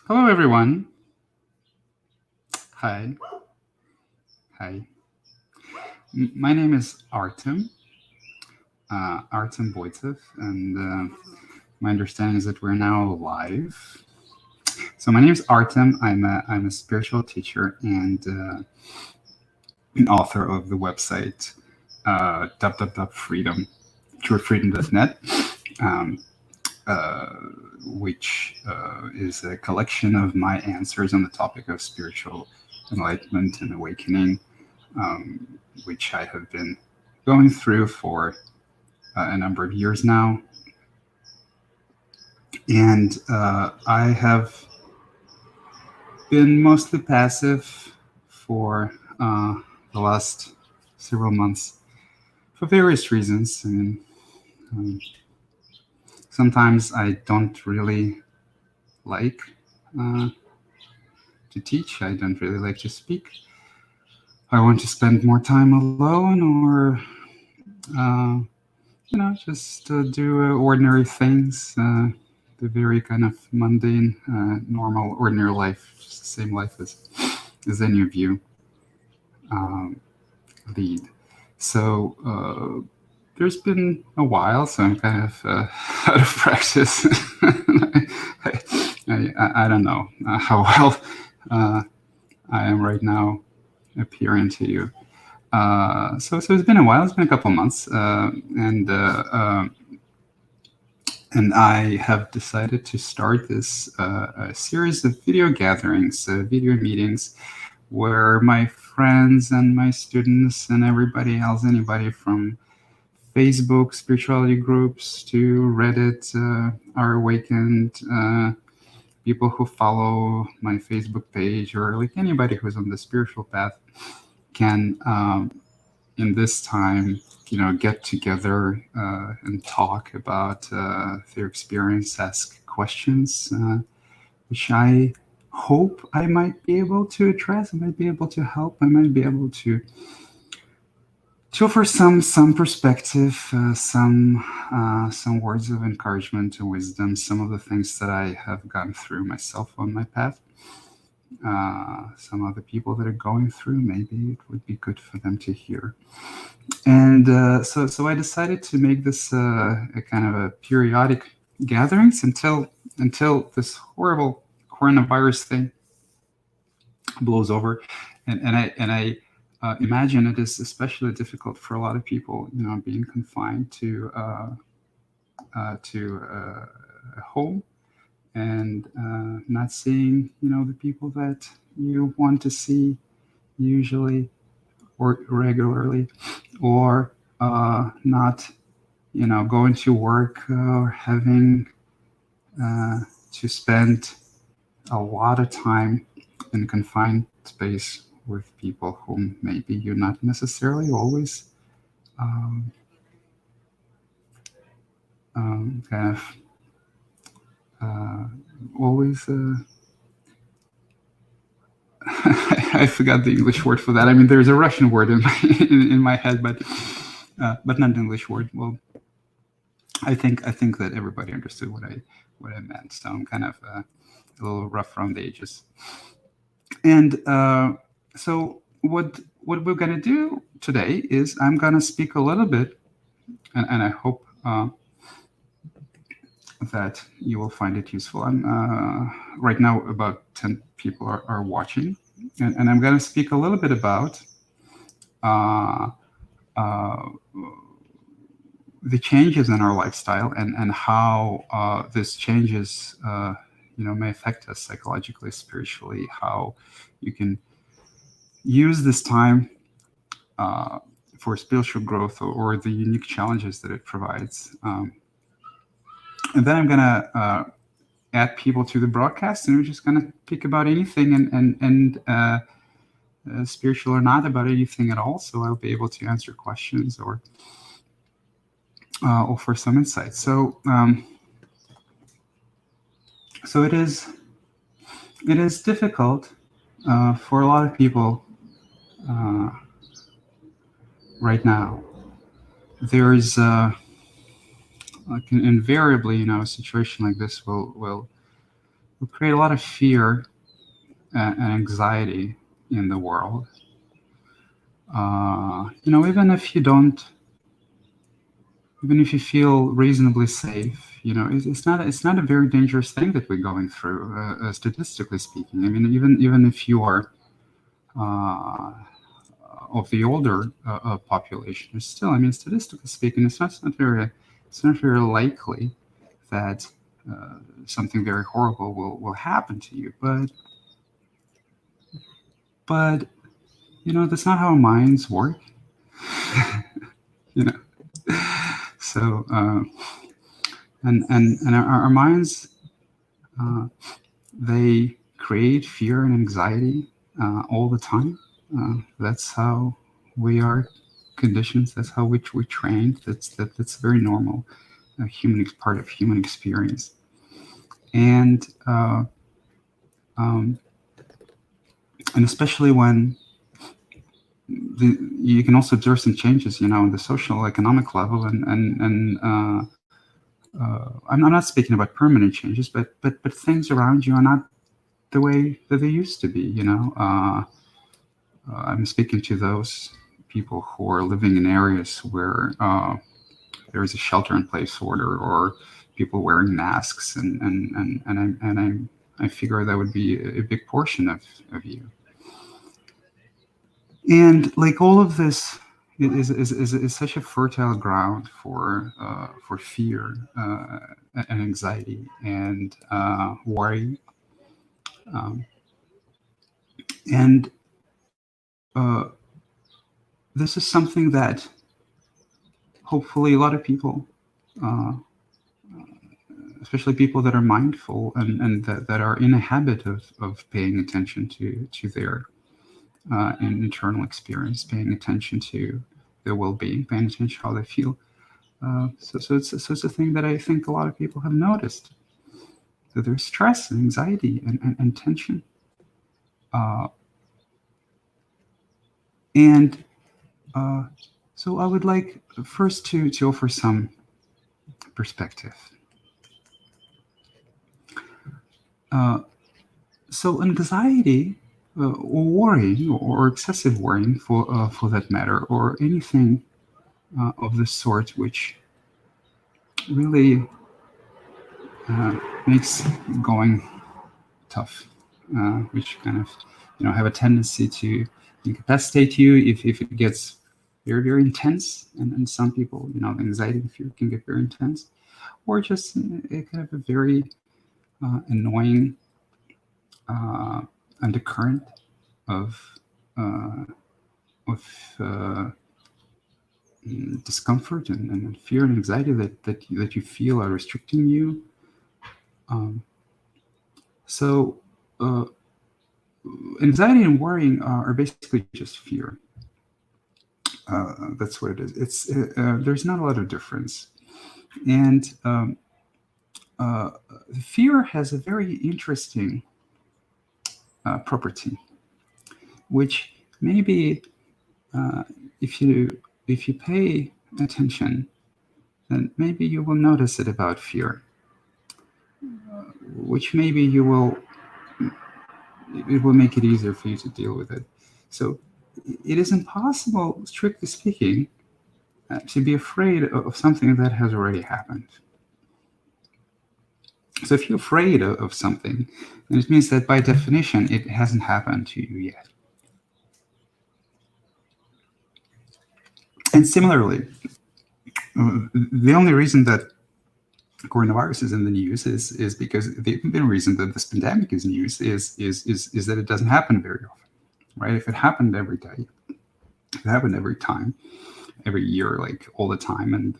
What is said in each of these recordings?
Hello, everyone. Hi. Hi. My name is Artem, Artem Boitov, and my understanding is that we're now live. So, my name is Artem. I'm a spiritual teacher and an author of the website www.freedom, truefreedom.net, um, uh, which is a collection of my answers on the topic of spiritual enlightenment and awakening, which I have been going through for a number of years now. And I have been mostly passive for the last several months for various reasons. I mean, um, sometimes I don't really like uh, to teach, I don't really like to speak. I want to spend more time alone or uh, just do ordinary things, the very kind of mundane, normal, ordinary life, just the same life as any of you um, lead. So there's been a while, so I'm kind of out of practice. I don't know how well uh, I am right now appearing to you. So it's been a while. It's been a couple months, and I have decided to start this a series of video gatherings, video meetings, where my friends and my students and everybody else, anybody from Facebook spirituality groups to Reddit are awakened. People who follow my Facebook page or like anybody who's on the spiritual path can in this time, get together and talk about their experience, ask questions, which I hope I might be able to address. I might be able to help. I might be able to offer some perspective, some words of encouragement and wisdom. Some of the things that I have gone through myself on my path. Some other people that are going through, maybe it would be good for them to hear. And so I decided to make this a kind of a periodic gatherings until this horrible coronavirus thing blows over, and I imagine it is especially difficult for a lot of people, being confined to a home and not seeing, the people that you want to see usually or regularly, or not, going to work or having to spend a lot of time in confined space with people whom maybe you're not necessarily always kind of always. I forgot the English word for that. I mean, there's a Russian word in my in my head, but not an English word. Well, I think that everybody understood what I meant. So I'm kind of a little rough around the edges. And so what we're gonna do today is I'm gonna speak a little bit, and I hope that you will find it useful. I'm right now about 10 people are watching, and I'm gonna speak a little bit about uh, uh, the changes in our lifestyle and how these changes may affect us psychologically, spiritually, how you can use this time uh, for spiritual growth, or the unique challenges that it provides. And then I'm gonna add people to the broadcast, and we're just gonna pick about anything, and spiritual or not, about anything at all. So I'll be able to answer questions or offer some insights. So it is difficult for a lot of people uh, right now. There is like invariably, a situation like this will will create a lot of fear and anxiety in the world. Even if you don't, even if you feel reasonably safe, it's not a very dangerous thing that we're going through, statistically speaking. I mean, even if you are uh, of the older population, it's still, I mean, statistically speaking, it's not very likely that something very horrible will happen to you. But that's not how our minds work. you know. So and our minds, they create fear and anxiety all the time. That's how we are conditioned. That's how we trained. That's very normal. Part of human experience. And um, and especially when you can also observe some changes, in the social economic level, I'm not speaking about permanent changes, but things around you are not the way that they used to be. I'm speaking to those people who are living in areas where there is a shelter-in-place order, or people wearing masks, I figure that would be a big portion of you. And like all of this is such a fertile ground for fear and anxiety and worry, um, and uh, this is something that hopefully a lot of people, uh, especially people that are mindful and that are in a habit of paying attention to their internal experience, paying attention to their well-being, paying attention to how they feel. So it's a thing that I think a lot of people have noticed, that there's stress and anxiety and tension. And so I would like first to offer some perspective. So anxiety, or worrying, or excessive worrying, for that matter, or anything of the sort, which really makes going tough, which kind of have a tendency to incapacitate you if it gets very, very intense. And some people, the anxiety and fear can get very intense, or just a kind of a very annoying undercurrent of uh, discomfort and fear and anxiety that you feel are restricting you. So anxiety and worrying are basically just fear. That's what it is. There's not a lot of difference. And fear has a very interesting property, which maybe if you pay attention, then maybe you will notice it about fear, which maybe it will make it easier for you to deal with it. So it is impossible, strictly speaking, to be afraid of something that has already happened. So if you're afraid of something, then it means that by definition it hasn't happened to you yet. And similarly, the only reason that coronavirus is in the news is because the reason that this pandemic is news is that it doesn't happen very often, right? If it happened every day, if it happened every time, every year, like all the time, and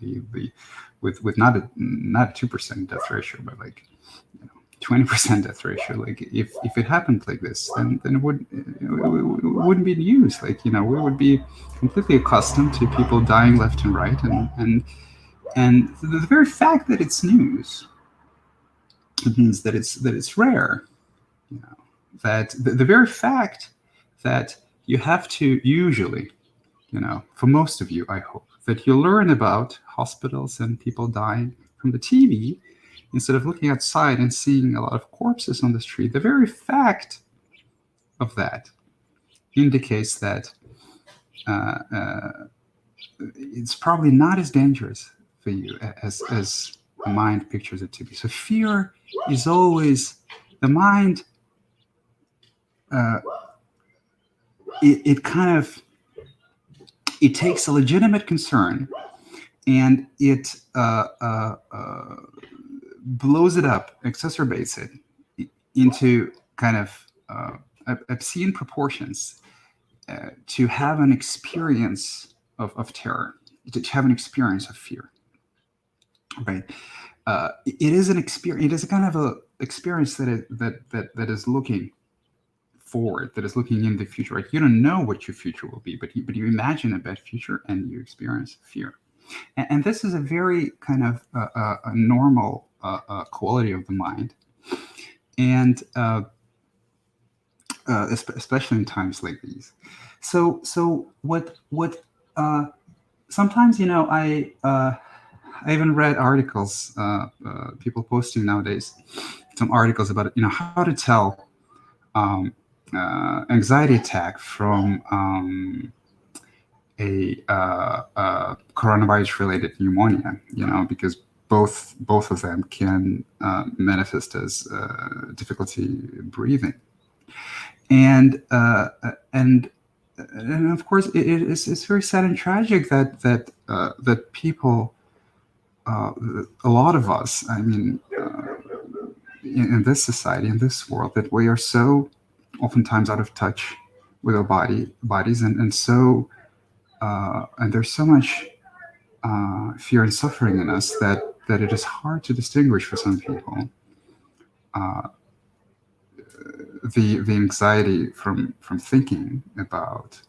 with not a 2% death ratio, but like 20% death ratio, like if it happened like this, then it wouldn't be news. Like we would be completely accustomed to people dying left and right, and the very fact that it's news, it means that it's rare. That the very fact that you have to usually, for most of you, I hope, that you learn about hospitals and people dying from the TV, instead of looking outside and seeing a lot of corpses on the street, the very fact of that indicates that uh, uh, it's probably not as dangerous for you as the mind pictures it to be. So fear is always the mind. Uh, it kind of it takes a legitimate concern and it blows it up, exacerbates it into kind of obscene proportions to have an experience of terror, to have an experience of fear. Right? It is an experience. It is a kind of a experience that is looking forward, that is looking in the future. Right? You don't know what your future will be, but you imagine a bad future and you experience fear. And this is a very kind of a normal quality of the mind, and especially in times like these. So what sometimes, I even read articles, people posting nowadays, some articles about how to tell um, anxiety attack from a coronavirus-related pneumonia. Because both of them can manifest as difficulty breathing, and and and of course it's very sad and tragic that people, a lot of us, I mean, in this society, in this world, that we are so oftentimes out of touch with our bodies, and so and there's so much fear and suffering in us that it is hard to distinguish for some people uh, the anxiety from thinking about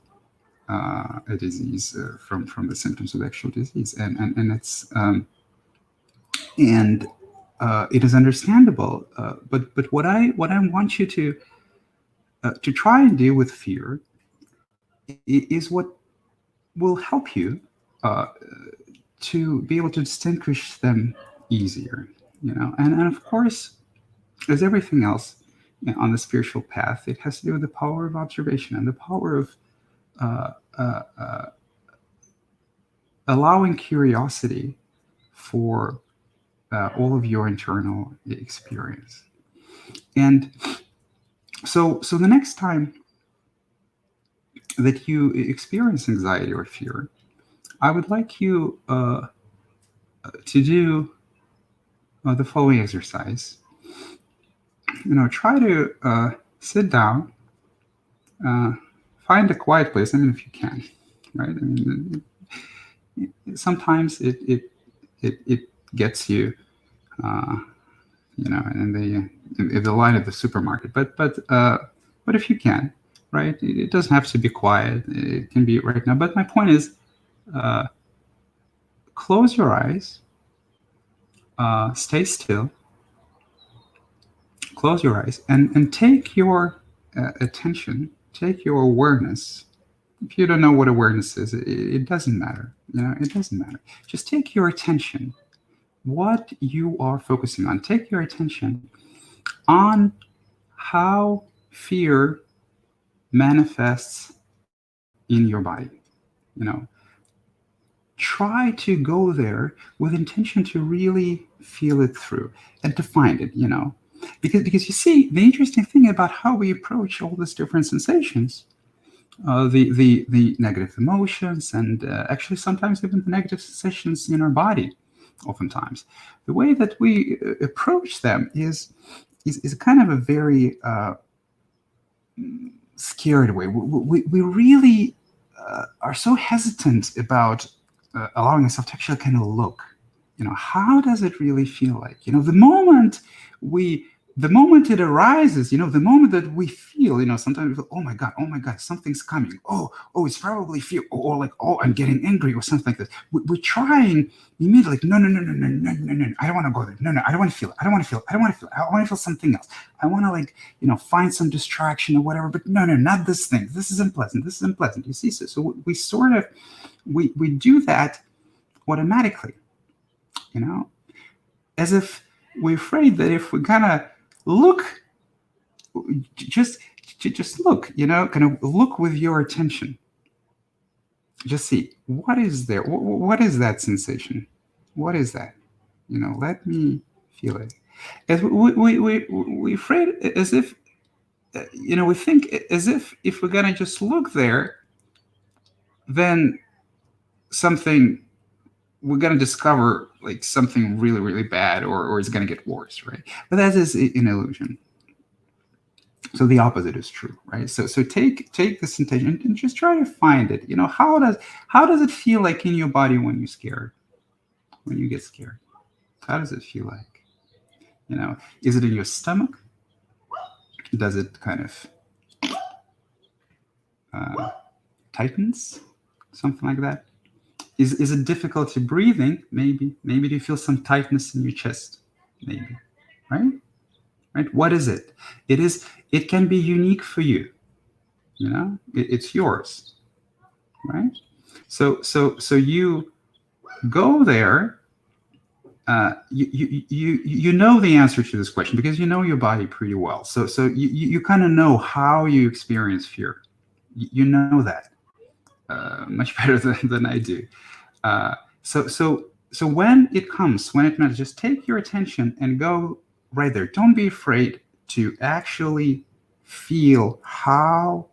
a disease, from the symptoms of actual disease, and it's and it is understandable. But what I want you to try and do with fear is what will help you uh, to be able to distinguish them easier. And of course, as everything else on the spiritual path, it has to do with the power of observation and the power of uh, uh, uh, allowing curiosity for all of your internal experience. And so the next time that you experience anxiety or fear, I would like you to do the following exercise. Try to sit down, find a quiet place. I mean, if you can, right? I mean, sometimes it gets you, in the line of the supermarket. But if you can, right? It doesn't have to be quiet. It can be right now. But my point is, close your eyes, stay still, close your eyes, and take your attention, take your awareness. If you don't know what awareness is, it doesn't matter. It doesn't matter. Just take your attention, what you are focusing on. Take your attention on how fear manifests in your body. Try to go there with intention to really feel it through and to find it. Because you see, the interesting thing about how we approach all these different sensations, the negative emotions, and actually sometimes even the negative sensations in our body, oftentimes, the way that we approach them is kind of a very scared way. We really are so hesitant about allowing ourselves to actually kind of look. How does it really feel like? The moment it arises, the moment that we feel, sometimes we feel, oh my God, something's coming. Oh, it's probably fear, or like, oh, I'm getting angry or something like this. We're trying immediately, like, no, I don't want to go there. No, I don't want to feel it. I don't want to feel it. I want to feel something else. I want to find some distraction or whatever, but no, not this thing. This is unpleasant. You see, so we sort of, we do that automatically, as if we're afraid that if we kind of look, just just look, kind of look with your attention. Just see what is there. What is that sensation? What is that? Let me feel it. As we afraid as if we think as if we're gonna just look there, then something we're gonna discover like something really really bad, or it's gonna get worse, right? But that is an illusion. So the opposite is true, right? So take this intention and just try to find it. How does it feel like in your body when you're scared? When you get scared, how does it feel like? Is it in your stomach? Does it kind of tightens, something like that? Is it difficulty breathing? Maybe do you feel some tightness in your chest? Maybe, right? Right. What is it? It can be unique for you. It's yours, right? So you go there. You know the answer to this question because you know your body pretty well. So you kind of know how you experience fear. You know that much better than I do. So when it comes, when it matters, just take your attention and go right there. Don't be afraid to actually feel how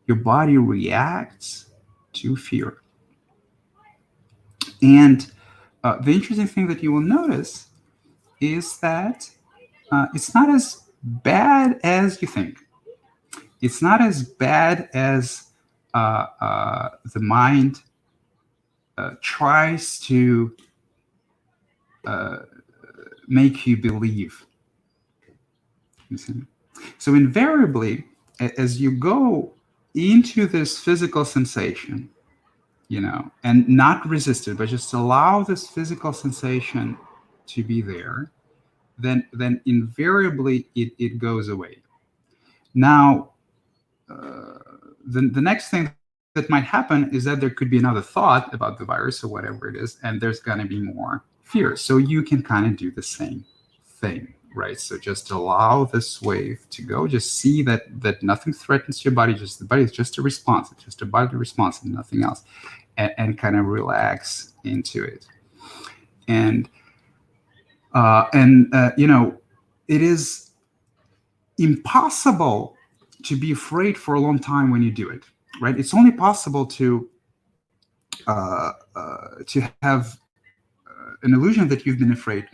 your body reacts to fear. And the interesting thing that you will notice is that it's not as bad as you think. It's not as bad as the mind tries to make you believe. You see? So invariably, as you go into this physical sensation, and not resist it, but just allow this physical sensation to be there, then invariably it goes away. Now, the next thing that might happen is that there could be another thought about the virus or whatever it is, and there's going to be more fear. So you can kind of do the same thing, right? So just allow this wave to go. Just see that nothing threatens your body. Just the body is just a response. It's just a bodily response and nothing else, and kind of relax into it. And it is impossible to be afraid for a long time when you do it, right? It's only possible to have an illusion that you've been afraid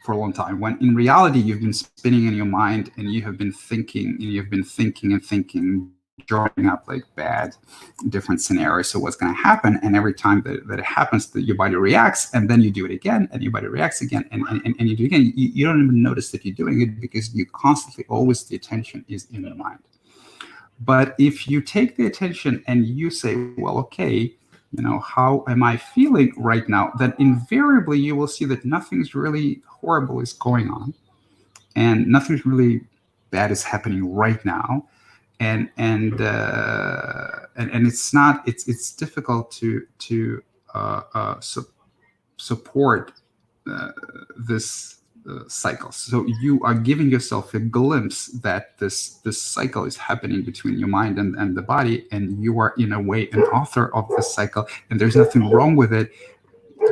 for a long time, when in reality you've been spinning in your mind and you have been thinking and thinking, drawing up like bad different scenarios of what's going to happen, and every time that it happens, that your body reacts, and then you do it again and your body reacts again, and you do it again. You don't even notice that you're doing it because you constantly, always, the attention is in your mind. But if you take the attention and you say, well, okay, how am I feeling right now? Then invariably you will see that nothing's really horrible is going on, and nothing's really bad is happening right now, and it's not. It's difficult to support this cycle. So you are giving yourself a glimpse that this cycle is happening between your mind and the body, and you are in a way an author of this cycle, and there's nothing wrong with it.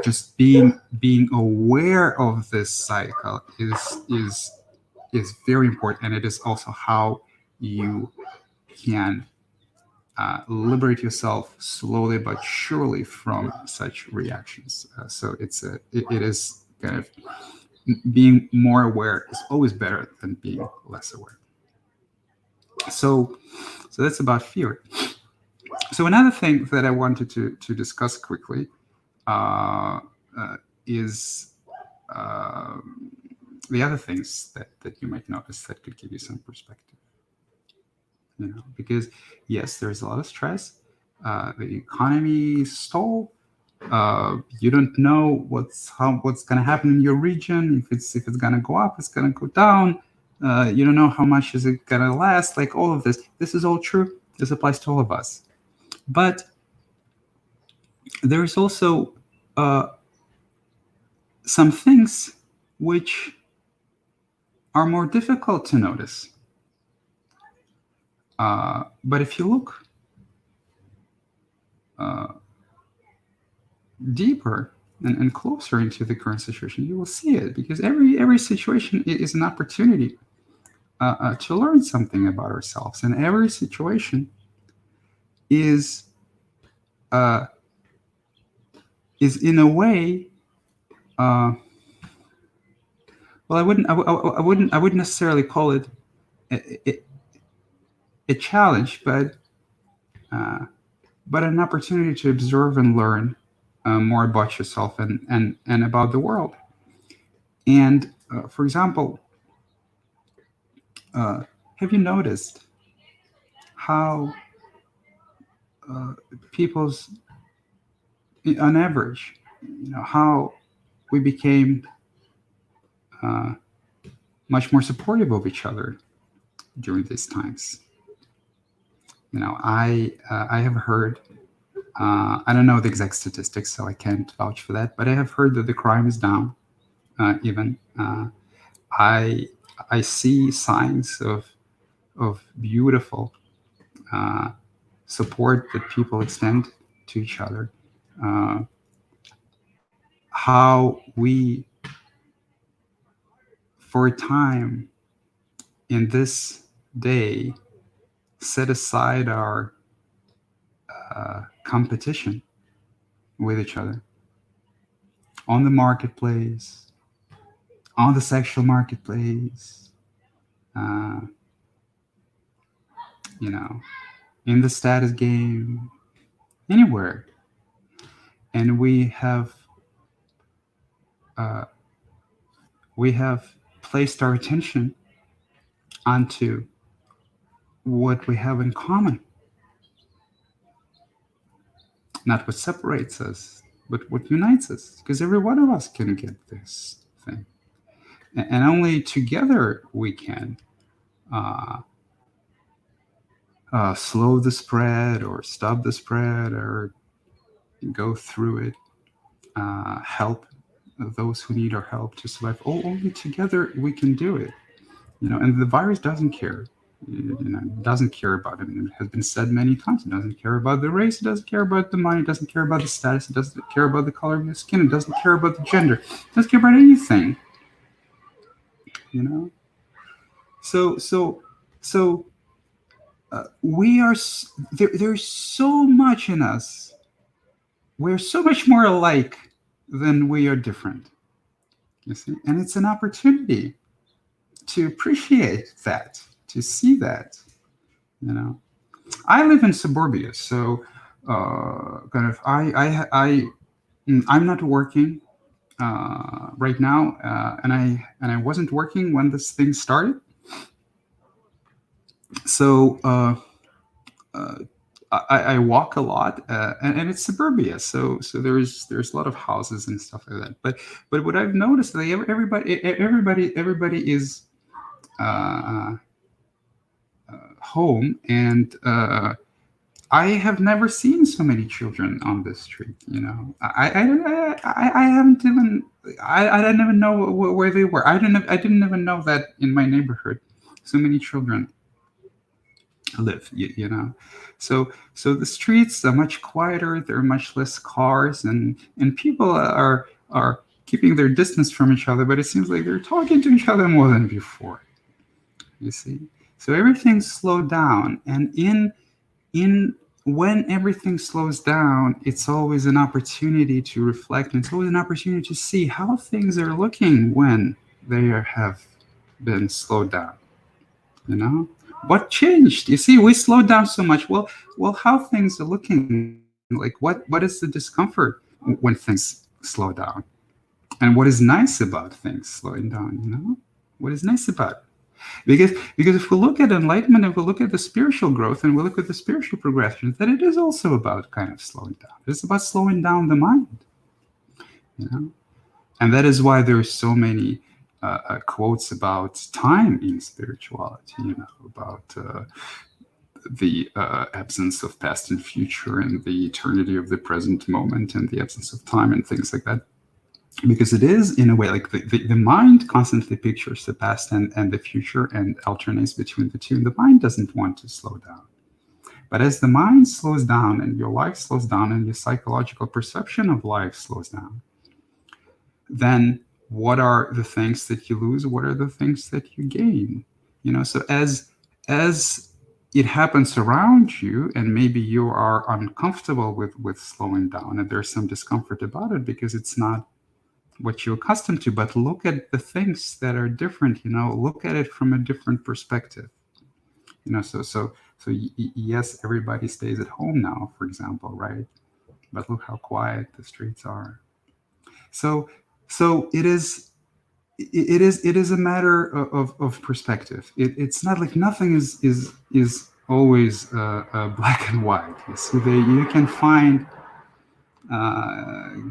Just being aware of this cycle is very important, and it is also how you can liberate yourself slowly but surely from such reactions. So it is kind of, being more aware is always better than being less aware. So that's about fear. So another thing that I wanted to discuss quickly is the other things that you might notice that could give you some perspective. Because yes, there's a lot of stress. The economy stalled. You don't know what's going to happen in your region. If it's going to go up, it's going to go down. You don't know how much is it going to last. Like all of this. This is all true. This applies to all of us. But there is also some things which are more difficult to notice. But if you look uh, deeper and closer into the current situation, you will see it, because every situation is an opportunity to learn something about ourselves, and every situation is uh, is in a way. Well, I wouldn't necessarily call it a, a challenge, uh, but an opportunity to observe and learn more about yourself and about the world. And for example, uh, have you noticed how people's, on average, how we became uh, much more supportive of each other during these times? I have heard. I don't know the exact statistics, so I can't vouch for that. But I have heard that the crime is down. Even I I see signs of beautiful support that people extend to each other. Uh, how we, for a time in this day, set aside our competition with each other on the marketplace, on the sexual marketplace, uh, you know, in the status game, anywhere. And uh, we have placed our attention onto what we have in common, not what separates us, but what unites us. Because every one of us can get this thing, and only together we can uh, slow the spread, or stop the spread, or go through it, help those who need our help to survive. Only together we can do it. And the virus doesn't care. It doesn't care about it. It has been said many times. It doesn't care about the race. It doesn't care about the money. It doesn't care about the status. It doesn't care about the color of your skin. It doesn't care about the gender. It doesn't care about anything. You know. So we are there. There's so much in us. We're so much more alike than we are different. You see, and it's an opportunity to appreciate that, to see that. I live in suburbia, so kind of I'm not working right now, and I wasn't working when this thing started. So uh, I walk a lot, and it's suburbia, so there's a lot of houses and stuff like that. But what I've noticed, like everybody is uh, home, and I have never seen so many children on the street. I haven't even I didn't even know where they were. I didn't even know that in my neighborhood so many children live. So the streets are much quieter. There are much less cars, and people are keeping their distance from each other. But it seems like they're talking to each other more than before. You see, so everything's slowed down, and in when everything slows down, it's always an opportunity to reflect, and it's always an opportunity to see how things are looking when have been slowed down. What changed? You see, we slowed down so much. Well, how things are looking? Like, what is the discomfort when things slow down? And what is nice about things slowing down? What is nice about it? Because if we look at enlightenment, if we look at the spiritual growth, and we look at the spiritual progression, then it is also about kind of slowing down. It's about slowing down the mind, and that is why there are so many quotes about time in spirituality. About the absence of past and future, and the eternity of the present moment, and the absence of time, and things like that. because it is, in a way, like the mind constantly pictures the past and the future and alternates between the two, and the mind doesn't want to slow down. But as the mind slows down and your life slows down and your psychological perception of life slows down, then what are the things that you lose? What are the things that you gain? So as it happens around you, and maybe you are uncomfortable with slowing down, and there's some discomfort about it because it's not what you're accustomed to, but look at the things that are different. Look at it from a different perspective. Yes, everybody stays at home now, for example, right? But look how quiet the streets are. So it is a matter of perspective. It's not like nothing is always black and white. You can find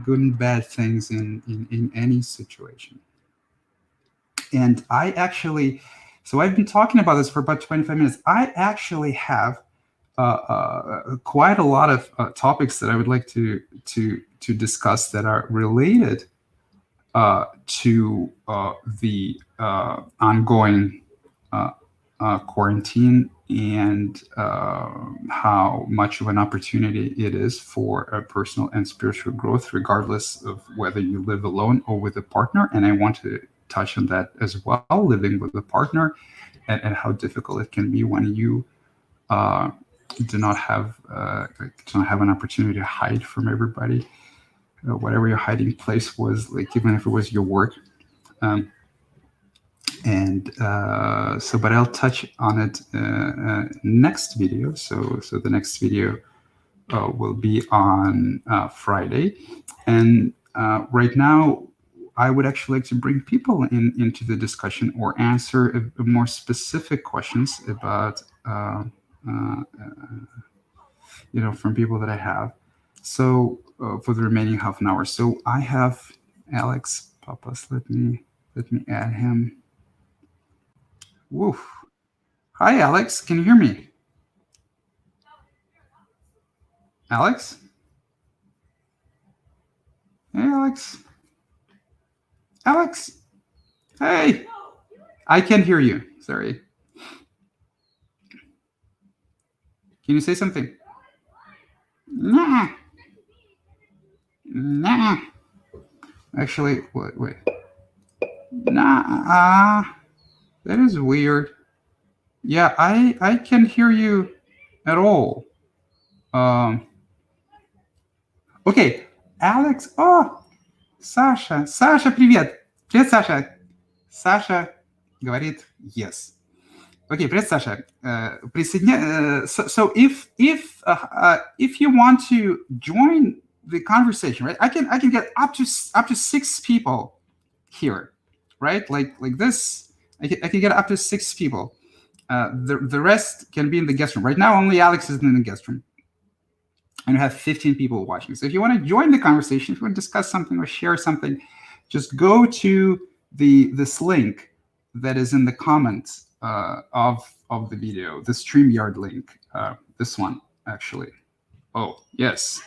good and bad things in any situation. And I've been talking about this for about 25 minutes. I actually have quite a lot of topics that I would like to discuss that are related to the ongoing quarantine, and how much of an opportunity it is for personal and spiritual growth, regardless of whether you live alone or with a partner. And I want to touch on that as well, living with a partner, and how difficult it can be when you do not have an opportunity to hide from everybody, whatever your hiding place was, like even if it was your work. But I'll touch on it next video. So the next video will be on Friday, and right now I would actually like to bring people into the discussion, or answer a more specific questions about from people that I have. So for the remaining half an hour, so I have Alex Papas. Let me add him. Woof. Hi, Alex. Can you hear me? Alex? Hey, Alex. Alex? Hey. I can't hear you. Sorry. Can you say something? Nah. Nah. Actually, wait. Nah. That is weird. Yeah, I can't hear you at all. Okay, Alex. Oh, Саша. Саша, привет. Привет, Саша. Саша говорит yes. Okay, привет, Саша. So if you want to join the conversation, right? I can get up to 6 people here, right? Like this. I can get up to 6 people. The rest can be in the guest room. Right now, only Alex is in the guest room. And you have 15 people watching. So if you want to join the conversation, if you want to discuss something or share something, just go to this link that is in the comments of the video, the StreamYard link, this one, actually. Oh, yes,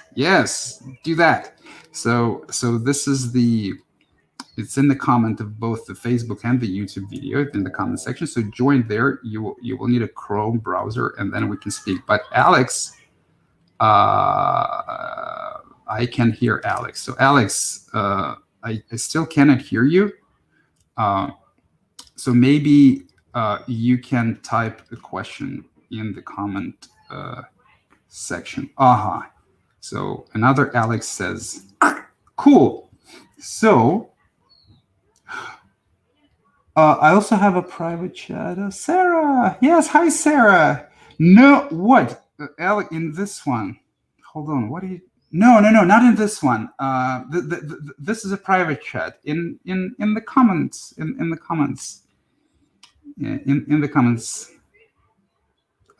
do that. So this is it's in the comment of both the Facebook and the YouTube video, in the comment section. So join there. You will need a Chrome browser, and then we can speak. But Alex, I can hear Alex. So Alex, I still cannot hear you. So maybe you can type the question in the comment section. Aha. So another Alex says, cool. So I also have a private chat. Sarah. Yes. Hi, Sarah. No, what? Alex, in this one. Hold on. What are you? No, not in this one. This is a private chat. In the comments. In the comments. In the comments.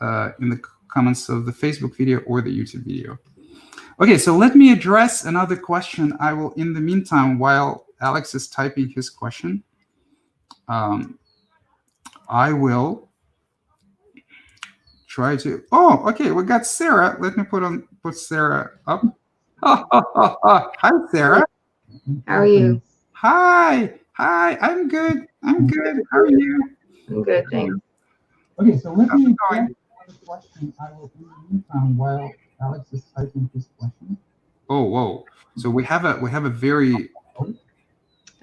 In the comments of the Facebook video or the YouTube video. Okay, so let me address another question. I will, in the meantime, while Alex is typing his question, I will try to. Oh, okay, we got Sarah. Let me put Sarah up. Hi, Sarah. How are you? Hi. Hi. I'm good. I'm good. How are you? I'm good, thanks. Okay, so let How's it me going? ask one question. I will in the meantime while Alex is typing his question. Oh, whoa. So we have a very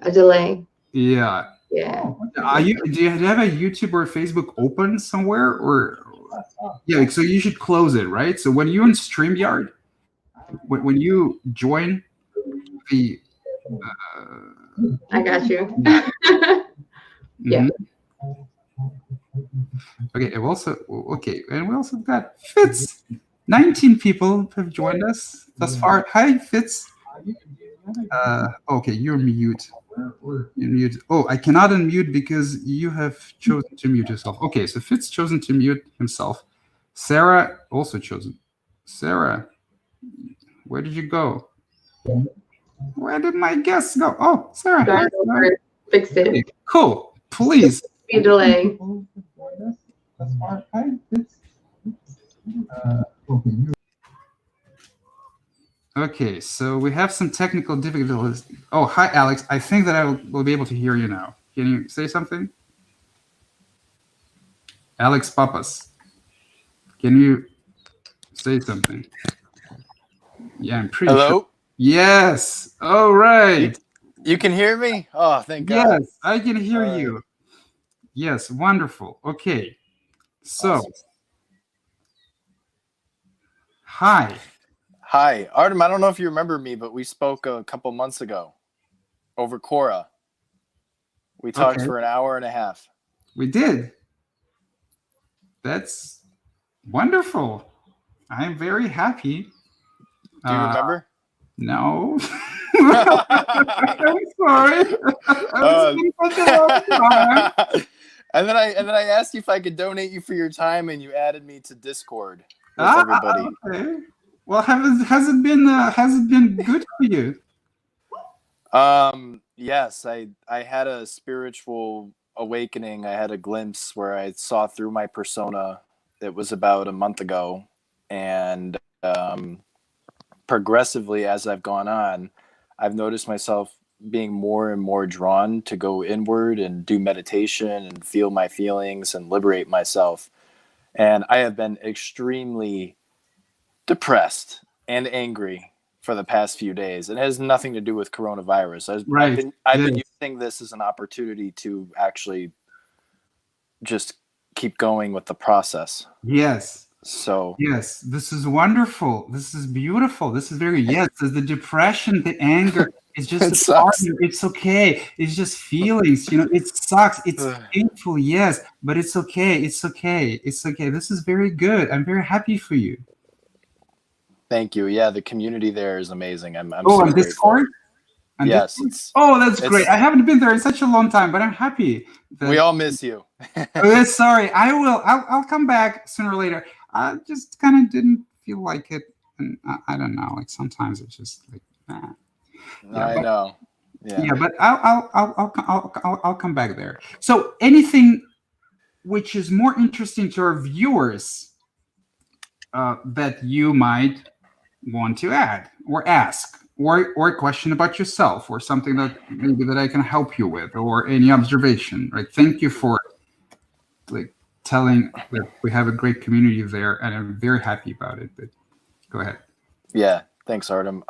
A delay. yeah. Yeah. Oh, okay. Are you do you have a YouTube or Facebook open somewhere or yeah? So you should close it, right? So when you're in StreamYard, when you join the I got you. yeah. Yeah. Mhm. Okay, and also okay, and we also got Fitz. 19 people have joined us thus far. Hi, Fitz. Okay, you're mute. You're mute. Oh, I cannot unmute because you have chosen to mute yourself. Okay, so Fitz chosen to mute himself. Sarah also chosen. Sarah, where did you go? Where did my guests go? Oh, Sarah, hi, Start Sarah. over. Fixed Okay, it. cool. Please. Be a delay. Okay, Okay, so we have some technical difficulties. Oh, hi, Alex. I think that I will be able to hear you now. Can you say something? Alex Papas, can you say something? Yeah, I'm pretty sure. Hello? Yes. All You right. you can hear me? Oh, thank God. Yes, I can hear All right. you. Yes, wonderful. Okay. So, Awesome. hi. Hi, Artem. I don't know if you remember me, but we spoke a couple months ago over Quora. We talked Okay, for an hour and a half. we did. That's wonderful. I'm very happy. Do you Uh, remember? no. I'm sorry. It's Uh, been such a long time. and then I asked you if I could donate you for your time, and you added me to Discord with Ah, everybody. okay. Well, has it been good for you? Yes, I had a spiritual awakening. I had a glimpse where I saw through my persona. It was about a month ago, and progressively as I've gone on, I've noticed myself being more and more drawn to go inward and do meditation and feel my feelings and liberate myself. And I have been extremely depressed and angry for the past few days. It has nothing to do with coronavirus. I've Right. been I've Yes. been using this as an opportunity to actually just keep going with the process. Yes. So Yes. This is wonderful. This is beautiful. This is very yes. The depression, the anger is just it a part of sucks. you. It's okay. It's just feelings. It sucks. It's painful. Yes, but it's okay. It's okay. It's okay. This is very good. I'm very happy for you. Thank you. Yeah, the community there is amazing. I'm Oh, so on grateful. Discord. On Yes, Discord. Oh, that's great. I it's haven't been there in such a long time, but I'm happy we that. all miss you. Oh, sorry. I will. I'll come back sooner or later. I just kind of didn't feel like it, and I don't know. Like sometimes it's just like, nah. Yeah, I but know. Yeah. yeah, but I'll come back there. So anything which is more interesting to our viewers that you might want to add or ask. Or a question about yourself, or something that maybe that I can help you with, or any observation. Right? Thank you for like telling that we have a great community there, and I'm very happy about it. But go ahead. Yeah. Thanks, Artem.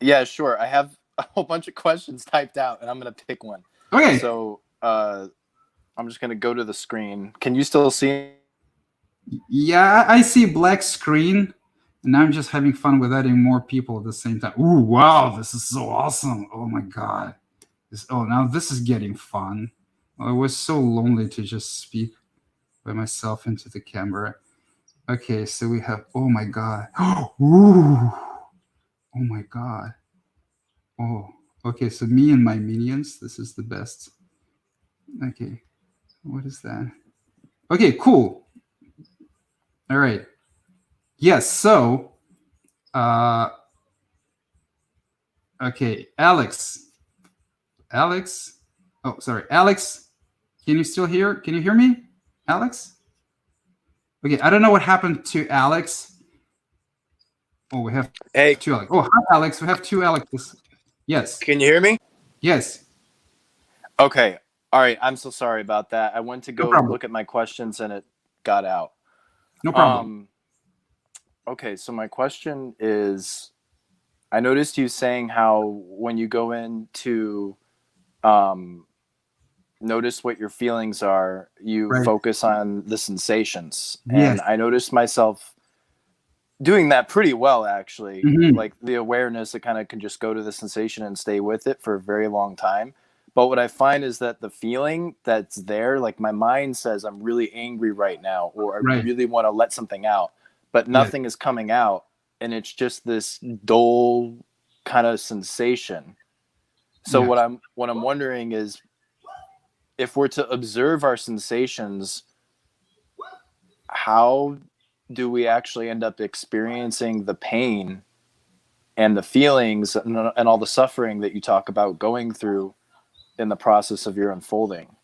Yeah, sure. I have a whole bunch of questions typed out, and I'm gonna pick one. Okay. So I'm just gonna go to the screen. Can you still see? Yeah, I see black screen, and I'm just having fun with adding more people at the same time. Ooh, wow, this is so awesome! Oh my god. Now this is getting fun. It was so lonely to just speak by myself into the camera. Okay, so we have. Oh my god. Ooh. Oh my god. Oh. Okay, so me and my minions. This is the best. Okay. What is that? Okay, cool. All right. Yes, so uh okay, Alex. Alex. Oh, sorry. Alex, can you still hear? Can you hear me? Alex? Okay, I don't know what happened to Alex. Oh, we have Hey, two Alex. Oh, hi Alex. We have two Alexes. Yes. Can you hear me? Yes. Okay. All right. I'm so sorry about that. I went to No go problem. look at my questions and it got out. No problem. Okay. So my question is, I noticed you saying how when you go in to notice what your feelings are, you Right. focus on the sensations. Yes. And I noticed myself doing that pretty well, actually. Mhm. Like the awareness, it kind of can just go to the sensation and stay with it for a very long time. But what I find is that the feeling that's there, like my mind says, I'm really angry right now, or I Right. really want to let something out, but Yes. nothing is coming out. And it's just this dull kind of sensation. So Yeah. what I'm wondering is, if we're to observe our sensations, how do we actually end up experiencing the pain and the feelings and all the suffering that you talk about going through in the process of your unfolding?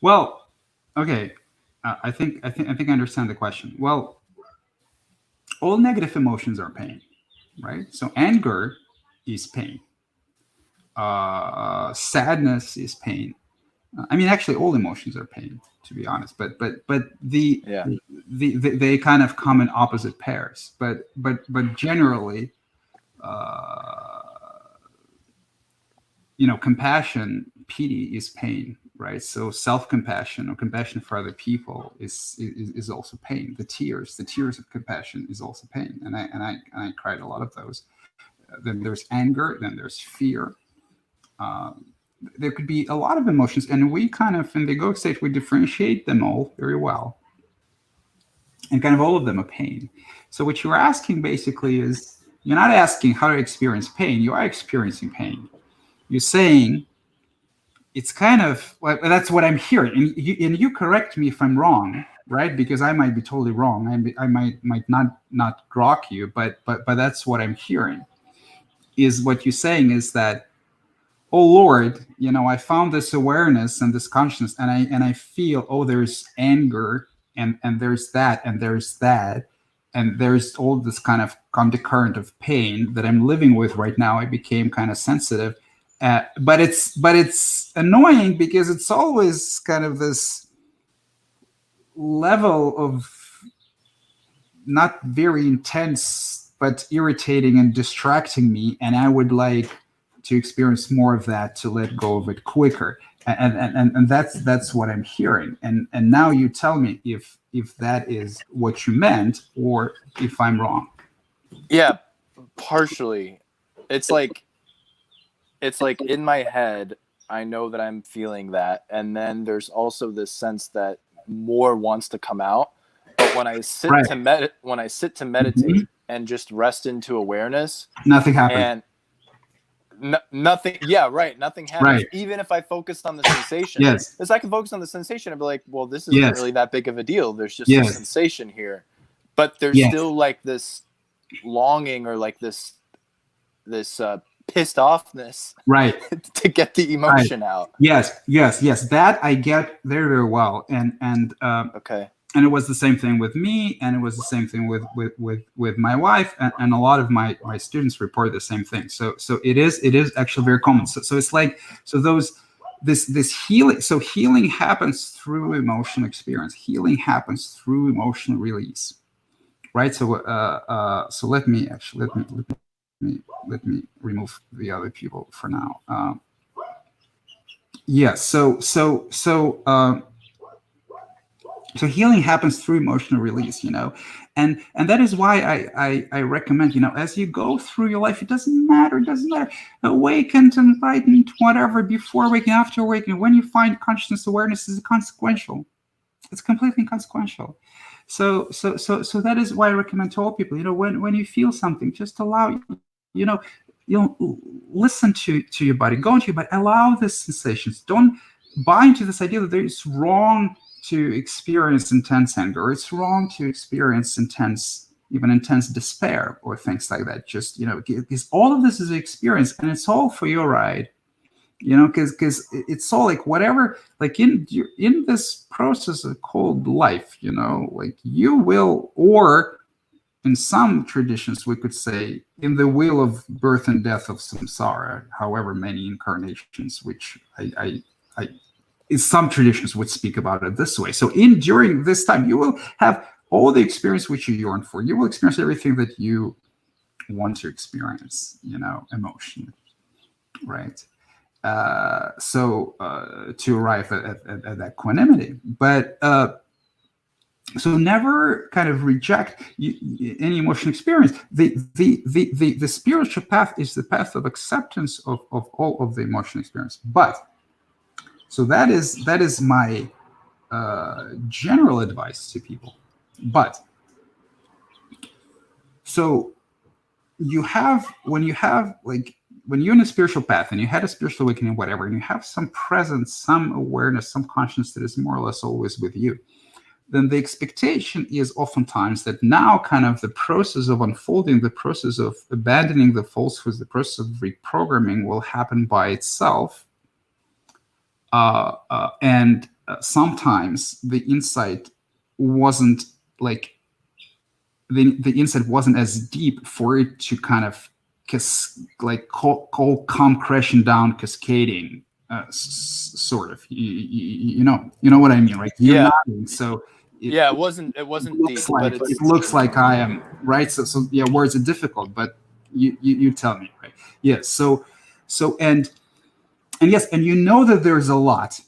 Well, okay. I think I understand the question. Well, all negative emotions are pain, right? So anger is pain. Sadness is pain. I mean, actually, all emotions are pain, to be honest. But Yeah. they kind of come in opposite pairs. But generally, compassion, pity is pain, right? So self-compassion or compassion for other people is also pain. The tears of compassion is also pain, and I cried a lot of those. Then there's anger, then there's fear. There could be a lot of emotions, and we kind of in the egoic state we differentiate them all very well, and kind of all of them are pain. So what you're asking basically is you're not asking how to experience pain. You are experiencing pain. You're saying it's kind of well, that's what I'm hearing, and you correct me if I'm wrong, right? Because I might be totally wrong. I might not grok you, but that's what I'm hearing. Is what you're saying is that, oh Lord, I found this awareness and this consciousness, and I feel, oh, there's anger, and there's that, and there's that, and there's all this kind of undercurrent of pain that I'm living with right now. I became kind of sensitive, but it's annoying because it's always kind of this level of not very intense but irritating and distracting me, and I would like to experience more of that, to let go of it quicker, and that's what I'm hearing, and now you tell me if that is what you meant or if I'm wrong. Yeah, partially. It's like in my head, I know that I'm feeling that, and then there's also this sense that more wants to come out. But when I sit Right. to meditate and just rest into awareness, Nothing happened. and nothing, yeah, right, nothing happens. Right. Even if I focused on the sensation, Yes. because I can focus on the sensation and be like, well, this isn't Yes. really that big of a deal. There's just a Yes. sensation here, but there's Yes. still like this longing or like this pissed offness, Right. to get the emotion out. Yes. That I get very, very well, and Okay. and it was the same thing with me, and it was the same thing with my wife, and a lot of my students report the same thing. So it is actually very common. So it's like, so this healing. So healing happens through emotional experience. Healing happens through emotional release, right? So let me remove the other people for now. Yes. So healing happens through emotional release, and that is why I recommend, as you go through your life, it doesn't matter, awakened, enlightened, whatever, before waking, after waking, when you find consciousness, awareness is consequential. It's completely inconsequential. So that is why I recommend to all people, when you feel something, just allow, listen to your body, go into your body, allow the sensations. Don't buy into this idea that it's wrong to experience intense anger. It's wrong to experience intense despair or things like that. Just, because all of this is an experience, and it's all for your ride. Because it's all like whatever, like in this process called life, like you will, or in some traditions, we could say, in the wheel of birth and death of samsara, however many incarnations, which some traditions would speak about it this way. So during this time, you will have all the experience which you yearn for. You will experience everything that you want to experience, emotionally, right? To arrive at that equanimity. But so never kind of reject any emotional experience. The spiritual path is the path of acceptance of all of the emotional experience. But so that is my general advice to people. But so when you're in a spiritual path and you had a spiritual awakening, whatever, and you have some presence, some awareness, some consciousness that is more or less always with you, then the expectation is oftentimes that now kind of the process of unfolding, the process of abandoning the falsehoods, the process of reprogramming will happen by itself. And sometimes the insight wasn't like, the insight wasn't as deep for it to kind of come crashing down, cascading, sort of. You know what I mean, right? Yeah. So it wasn't deep, but it looks like I am, right? So yeah, words are difficult, but you tell me, right? Yeah. So and yes, and that there's a lot.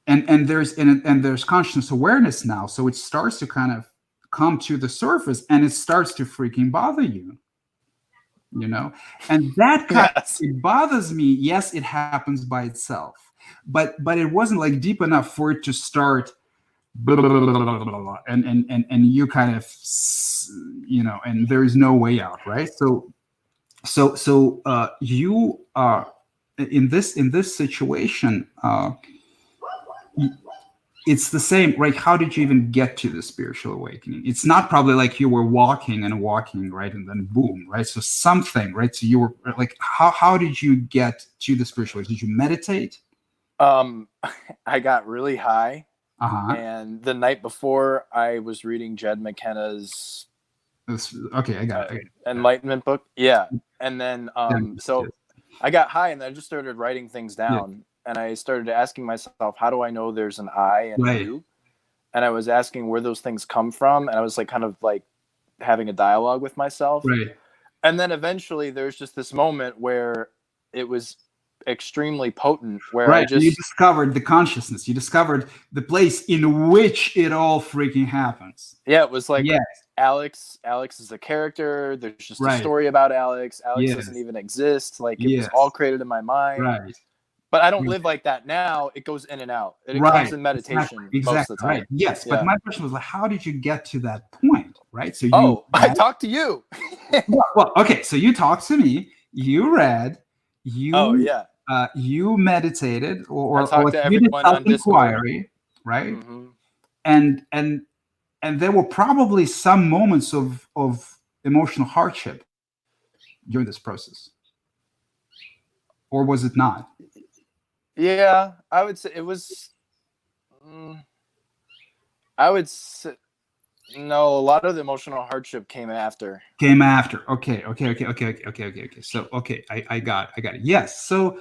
And there's conscious awareness now, so it starts to kind of come to the surface, and it starts to freaking bother you, and that Yes. it bothers me. Yes, it happens by itself, but it wasn't like deep enough for it to start blah, blah, blah, blah, blah, blah, and you kind of, and there is no way out, right? So you are in this situation. It's the same, right? How did you even get to the spiritual awakening? It's not probably like you were walking, right? And then boom, right? So something, right? So you were like, how did you get to the spiritual awakening? Did you meditate? I got really high. And the night before, I was reading Jed McKenna's okay, I got it. Enlightenment book. Yeah. And then I got high, and then I just started writing things down. Yeah. And I started asking myself, how do I know there's an I and a you? And I was asking where those things come from. And I was like, kind of like having a dialogue with myself. Right. And then eventually there's just this moment where it was extremely potent, where you discovered the consciousness. You discovered the place in which it all freaking happens. Yeah. It was like, Alex is a character. There's just a story about Alex. Alex doesn't even exist. Like it was all created in my mind. Right. But I don't live like that now. It goes in and out. It comes in meditation most of the time. Right. Yes, but my question was like, how did you get to that point, right? So I talked to you. well, okay. So you talked to me. You read. You meditated, or you did self-inquiry, right? Mm-hmm. And there were probably some moments of emotional hardship during this process, or was it not? Yeah, I would say it was. I would say no. A lot of the emotional hardship came after. Okay. So I got it. Yes. So,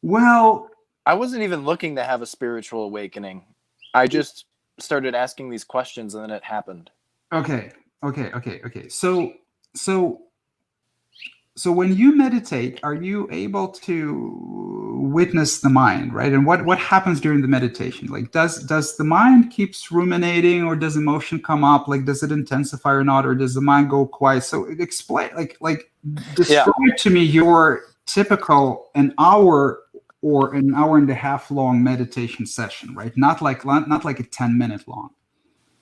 well, I wasn't even looking to have a spiritual awakening. I just started asking these questions, and then it happened. Okay. So when you meditate, are you able to witness the mind, right? And what happens during the meditation? Like, does the mind keeps ruminating, or does emotion come up? Like, does it intensify or not, or does the mind go quiet? So explain, like describe to me your typical an hour or an hour and a half long meditation session, right? Not like a 10-minute long.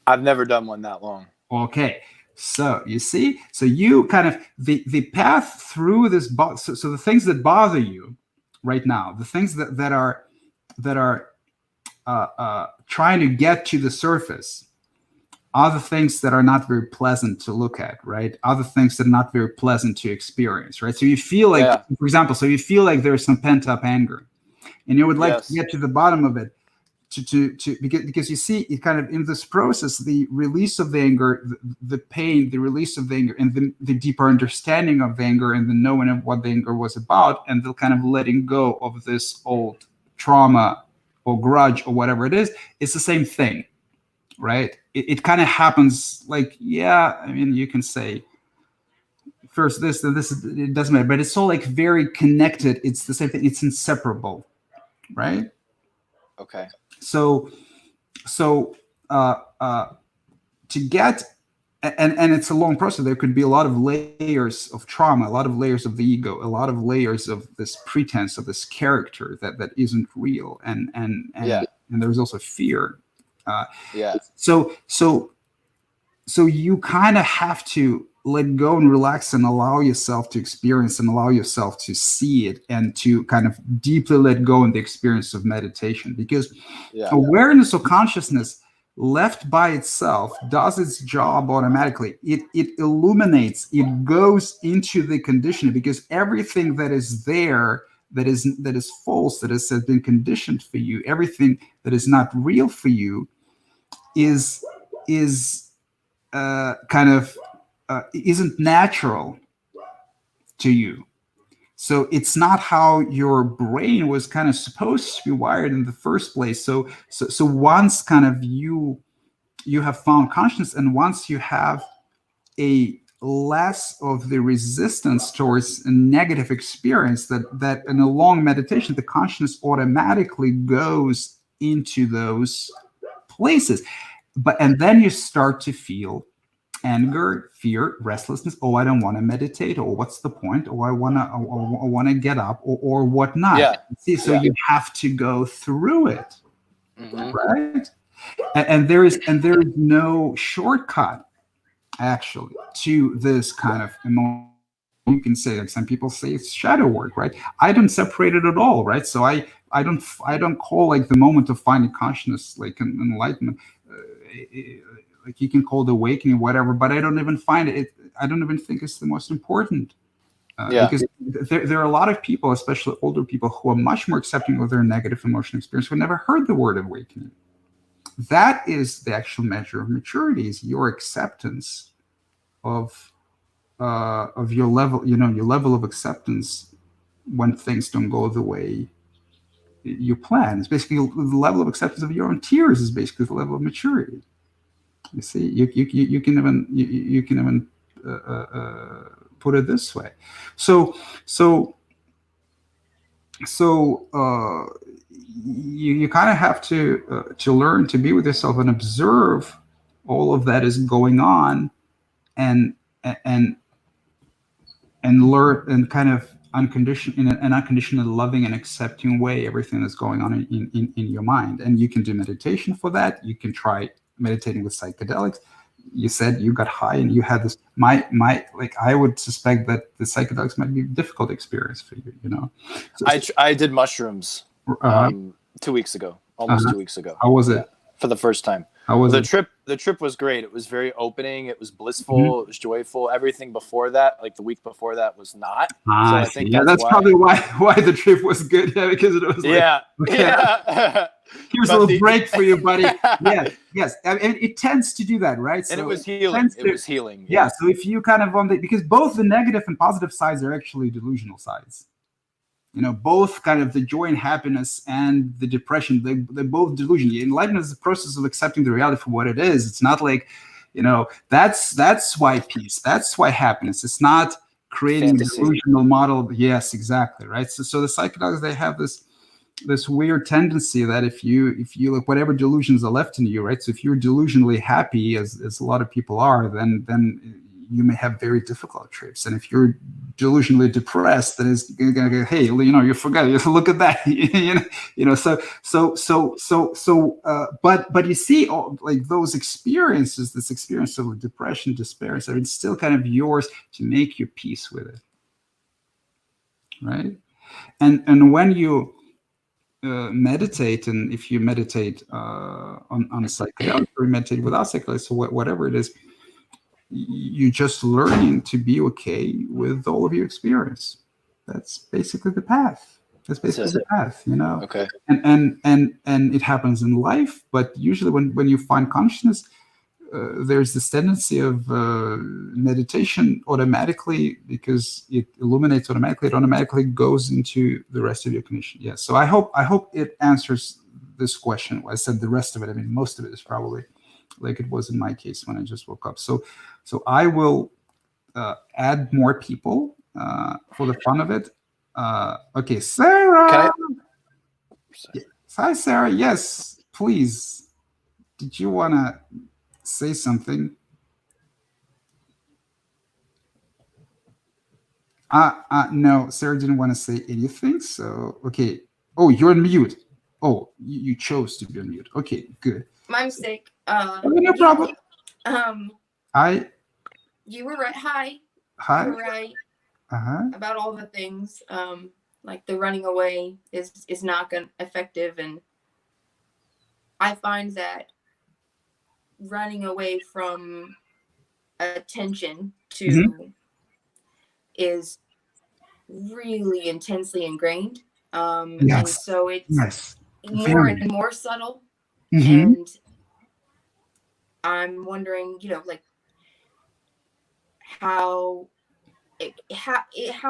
I've never done one that long. Okay. So you see, so you kind of the path through this. So the things that bother you right now, the things that are trying to get to the surface, are the things that are not very pleasant to look at, right? Other things that are not very pleasant to experience, right? So you feel like, for example, there's some pent up anger, and you would like to get to the bottom of it. because you see it kind of in this process, the release of the anger, the pain, the release of the anger, and the deeper understanding of the anger, and the knowing of what the anger was about, and the kind of letting go of this old trauma or grudge or whatever it is. It's the same thing, right? It kind of happens like, yeah, I mean, you can say first this, then this, it doesn't matter, but it's all like very connected. It's the same thing. It's inseparable, right? Okay. So to get, and it's a long process. There could be a lot of layers of trauma, a lot of layers of the ego, a lot of layers of this pretense of this character that isn't real, and there's also fear. So you kind of have to let go and relax and allow yourself to experience and allow yourself to see it, and to kind of deeply let go in the experience of meditation, because awareness or consciousness left by itself does its job automatically. It illuminates, it goes into the conditioning, because everything that is there that is false, that has been conditioned for you, everything that is not real for you is isn't natural to you. So it's not how your brain was kind of supposed to be wired in the first place. So once kind of you have found consciousness, and once you have a less of the resistance towards a negative experience, that in a long meditation, the consciousness automatically goes into those places. And then you start to feel anger, fear, restlessness. Oh, I don't want to meditate. Or what's the point? Or I want to get up, or whatnot. Yeah. See, so you have to go through it, right? And there is no shortcut actually to this kind of emotion. You can say, like some people say, it's shadow work, right? I don't separate it at all, right? So I don't call like the moment of finding consciousness like an enlightenment. Like you can call it awakening, whatever, but I don't even find it. I don't even think it's the most important, because there are a lot of people, especially older people, who are much more accepting of their negative emotional experience, who never heard the word awakening. That is the actual measure of maturity: is your acceptance of your level, your level of acceptance when things don't go the way you plan. It's basically the level of acceptance of your own tears is basically the level of maturity. You see, you can even put it this way. So you kind of have to learn to be with yourself and observe all of that is going on, and learn and kind of in an unconditional, loving and accepting way everything that's going on in your mind. And you can do meditation for that. You can try meditating with psychedelics. You said you got high and you had this. I would suspect that the psychedelics might be a difficult experience for you. So, I did mushrooms 2 weeks ago, almost 2 weeks ago. How was it? For the first time. How was it? The trip was great. It was very opening. It was blissful. It was joyful. Everything before that, like the week before that, was not. So I think that's probably why the trip was good. Yeah, because it was here's a little break for you, buddy. Yes. I mean, it tends to do that, right? And it was healing. It was healing. Yeah. So if you kind of because both the negative and positive sides are actually delusional sides. Both kind of the joy and happiness and the depression, they're both delusion. Enlightenment is the process of accepting the reality for what it is. It's not like, that's why peace, that's why happiness. It's not creating fantasy. A delusional model. Yes, exactly. Right. So the psychedelics, they have this weird tendency that if you like whatever delusions are left in you, right? So if you're delusionally happy, as a lot of people are, then you may have very difficult trips. And if you're delusionally depressed, then it's gonna go, hey, you forgot. You look at that, But you see, like those experiences, this experience of depression, despair, so it's still kind of yours to make your peace with it, right? And when you meditate, and if you meditate on a psychedelic, or meditate without psychedelics, or whatever it is, you're just learning to be okay with all of your experience. That's basically the path. That's basically the path, you know. Okay. And it happens in life, but usually when you find consciousness, there's this tendency of meditation automatically, because it illuminates automatically. It automatically goes into the rest of your condition. Yeah. So I hope it answers this question. I said the rest of it. I mean, most of it is probably like it was in my case when I just woke up. So I will add more people for the fun of it. Okay, Sarah. Hi, Sarah. Yes, please. Did you want to say something? No, Sarah didn't want to say anything. So, okay. Oh, you're on mute. Oh, you chose to be on mute. Okay, good. My mistake. Okay, no problem. You were right. Hi. Hi. You were right Uh-huh. about all the things. Like the running away is not effective, and I find that running away from attention to is really intensely ingrained. And so it's more and more subtle. And I'm wondering, like how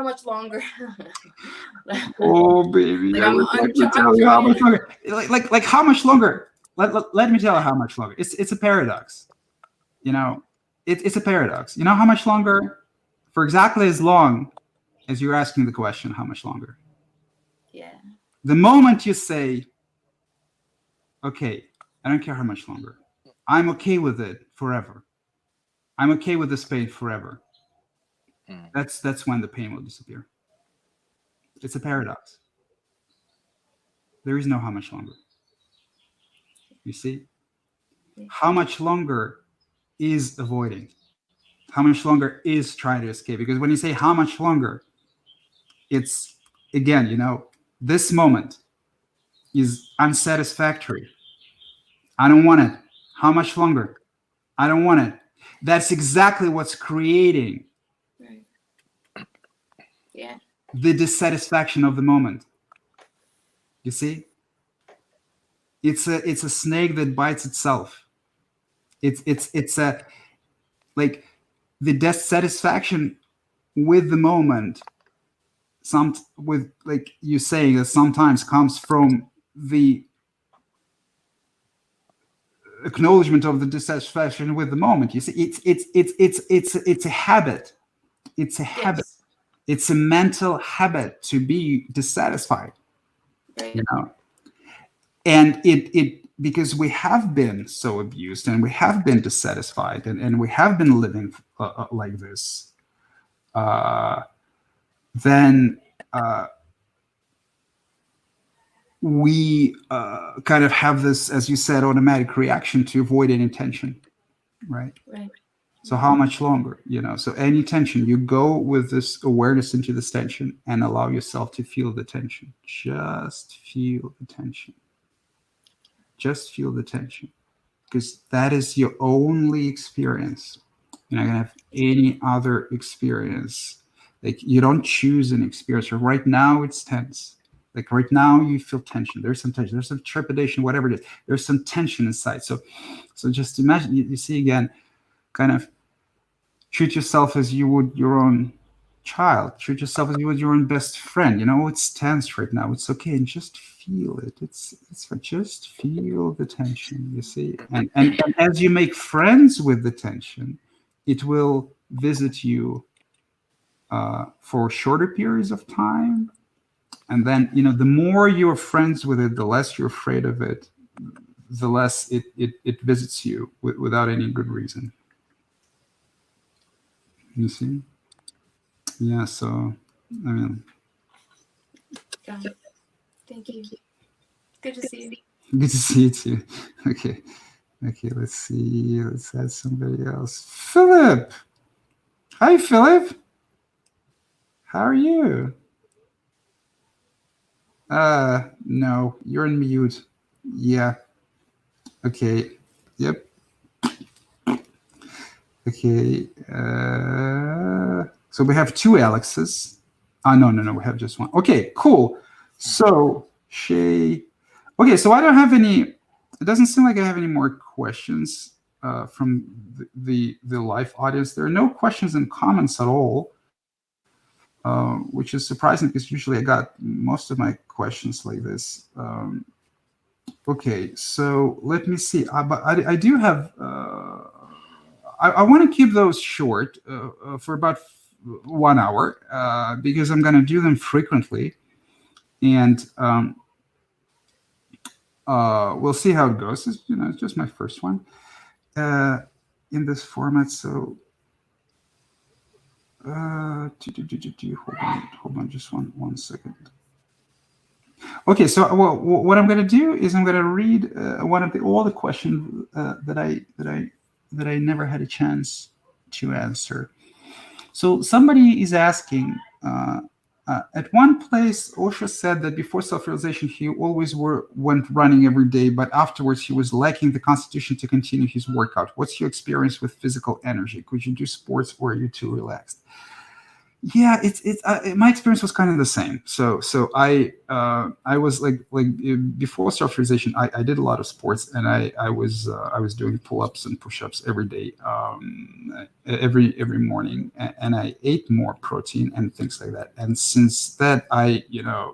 much longer? Oh, baby, Like, I would like to tell you how much longer. Like how much longer? Let me tell you how much longer. It's a paradox. You know, it's a paradox. You know how much longer? For exactly as long as you're asking the question, how much longer? Yeah. The moment you say, okay, I don't care how much longer. I'm okay with it forever. I'm okay with this pain forever. That's when the pain will disappear. It's a paradox. There is no how much longer. You see? How much longer is avoiding? How much longer is trying to escape? Because when you say how much longer, it's, again, this moment is unsatisfactory. I don't want it. How much longer? I don't want it. That's exactly what's creating the dissatisfaction of the moment. You see? It's a snake that bites itself. It's a, like, the dissatisfaction with the moment, with, like you saying, that sometimes comes from the acknowledgement of the dissatisfaction with the moment. You see, it's a habit. It's a habit. It's a mental habit to be dissatisfied. Right. And it because we have been so abused, and we have been dissatisfied, and we have been living like this, then we kind of have this, as you said, automatic reaction to avoid any tension, right? Right. So how much longer? So any tension, you go with this awareness into this tension and allow yourself to feel the tension. Just feel the tension. Just feel the tension, because that is your only experience. You're not gonna have any other experience. Like, you don't choose an experience. Right now it's tense. Like, right now you feel tension. There's some tension. There's some trepidation. Whatever it is, there's some tension inside. So just imagine. You see, again, kind of treat yourself as you would your own child. Treat yourself as you would your own best friend. It's tense right now. It's okay, and just feel it. It's just feel the tension. You see, and as you make friends with the tension, it will visit you for shorter periods of time, and then the more you're friends with it, the less you're afraid of it, the less it visits you without any good reason. You see? Yeah, so, I mean... Got it. Thank you. Good to see you. Good to see you, too. Okay, let's see. Let's add somebody else. Philip! Hi, Philip! How are you? No, you're on mute. Yeah. Okay, yep. Okay, so we have two Alexes. No, we have just one. Okay, cool. So Shay, okay. So I don't have any. It doesn't seem like I have any more questions from the live audience. There are no questions and comments at all, which is surprising because usually I got most of my questions like this. Okay, so let me see. But I do have. I want to keep those short for about 1 hour because I'm going to do them frequently, and we'll see how it goes. It's just my first one in this format. So hold on, just one second. Okay, so what I'm going to do is I'm going to read one of all the questions that I never had a chance to answer. So somebody is asking, at one place, Osho said that before self-realization, he always went running every day, but afterwards he was lacking the constitution to continue his workout. What's your experience with physical energy? Could you do sports, or are you too relaxed? Yeah, it's my experience was kind of the same. So I was like before self-realization, I did a lot of sports, and I was doing pull-ups and push-ups every day, every morning, and I ate more protein and things like that. And since that,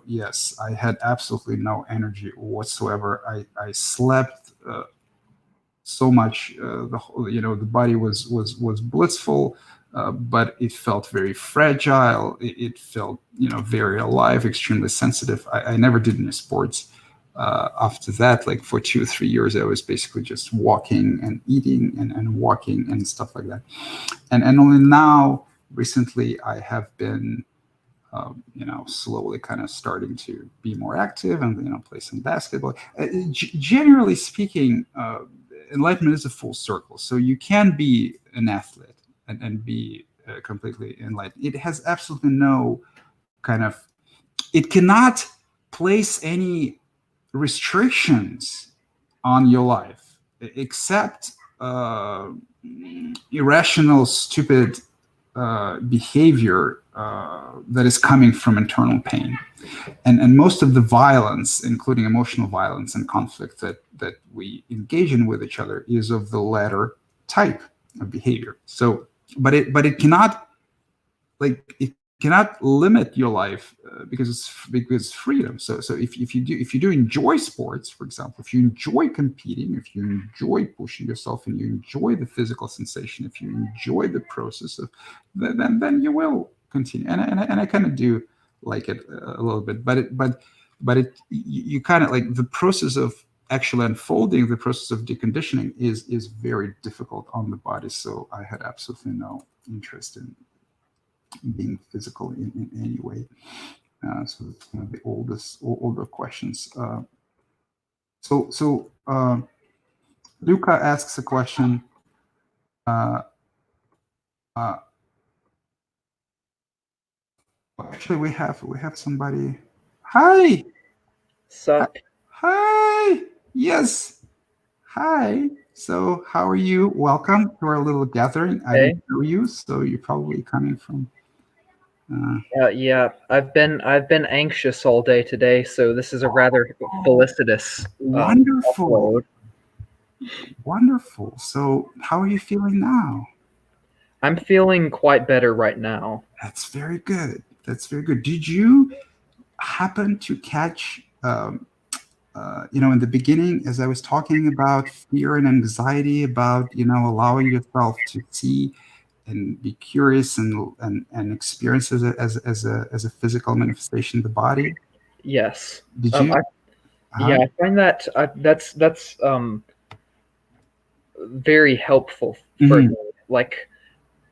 yes, I had absolutely no energy whatsoever. I slept so much, the body was blissful. But it felt very fragile. It felt, very alive, extremely sensitive. I never did any sports. After that, like for 2 or 3 years, I was basically just walking and eating and walking and stuff like that. And only now, recently, I have been, slowly kind of starting to be more active and, play some basketball. Generally speaking, enlightenment is a full circle. So you can be an athlete and be completely enlightened. It has absolutely no it cannot place any restrictions on your life except irrational, stupid behavior that is coming from internal pain. And most of the violence, including emotional violence and conflict that we engage in with each other, is of the latter type of behavior. So but it cannot limit your life because it's freedom. So if you do enjoy sports, for example, if you enjoy competing, if you enjoy pushing yourself, and you enjoy the physical sensation, if you enjoy the process of, then you will continue. And I kind of do like it a little bit, but you kind of like the process of actually unfolding, the process of deconditioning is very difficult on the body. So I had absolutely no interest in being physical in any way. So it's one of the older questions. So Luca asks a question. Actually, we have somebody. Hi. Sup? Hi. Yes. Hi. So how are you? Welcome to our little gathering. I don't know you, so you're probably coming from. Yeah, I've been anxious all day today, so this is a rather felicitous. Wonderful. Upload. Wonderful. So how are you feeling now? I'm feeling quite better right now. That's very good. That's very good. Did you happen to catch, in the beginning, as I was talking about fear and anxiety, about, allowing yourself to see and be curious and experience as a physical manifestation of the body? Yes. Did you? Yeah, I find that that's very helpful for me. Like,